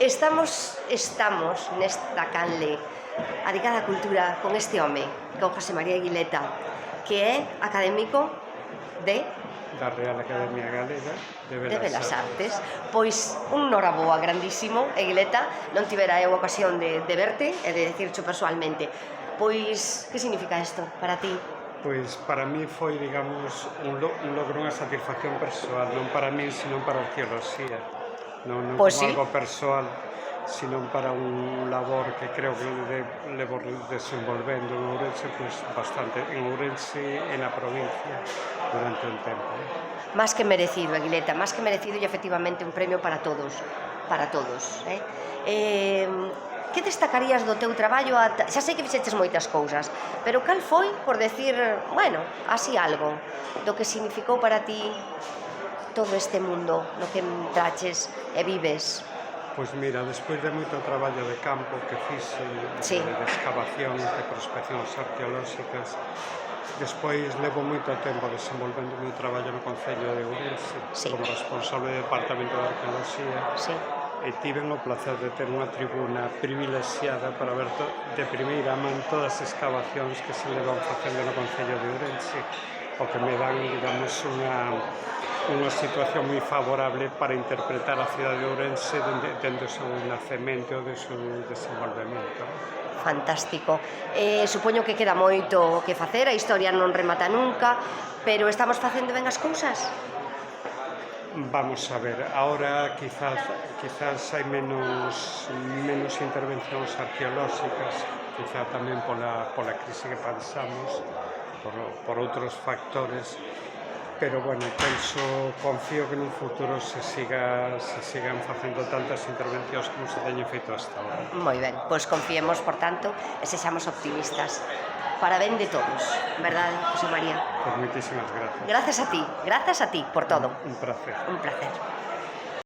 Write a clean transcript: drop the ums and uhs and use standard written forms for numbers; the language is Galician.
Estamos nesta canle adicada á cultura con este home, con José María Eguileta, que é académico de Da Real Academia Galega de Belas Artes. Pois un noraboa grandísimo, Eguileta, non tivera eu ocasión de verte e de decircho persoalmente. Pois, que significa isto para ti? Pois para mí foi, digamos, un logro, unha satisfacción persoal, non para mí, senón para a arqueoloxía. Non Pois como sí. algo persoal, senón para un labor que creo que levo desenvolvendo en Ourense, pois bastante, en Ourense e na provincia durante un tempo. Más que merecido, Aguileta, más que merecido e efectivamente un premio para todos, que destacarías do teu traballo? Xa sei que fixeches moitas cousas, pero cal foi, por decir, bueno, así algo, do que significou para ti todo este mundo no que entraches e vives? Pois mira, despois de moito traballo de campo que fixe, Sí. de excavacións, de prospeccións arqueolóxicas, despois levo moito tempo desenvolvendo o meu traballo no Concello de Ourense, Sí. como responsable do Departamento de Arqueoloxía, Sí. e tiven o placer de ter unha tribuna privilexiada para ver de primeira man todas as excavacións que se levan facendo no Concello de Ourense, o que me dan, digamos, unha situación moi favorable para interpretar a cidade de Ourense dende o seu nacemento e do seu desenvolvemento. Fantástico. Supoño que queda moito que facer, a historia non remata nunca, pero estamos facendo ben as cousas? Vamos a ver, ahora quizás hai menos intervencións arqueolóxicas, quizá tamén pola crise que pasamos, por outros factores, pero bueno, confío que nun futuro se sigan facendo tantas intervencións como se teñen feito hasta ahora. Moi ben, pois confiemos, por tanto, e sexamos optimistas. Para ben de todos, verdade, José María? Pues moitísimas gracias. Grazas a ti por todo. Un placer. Un placer.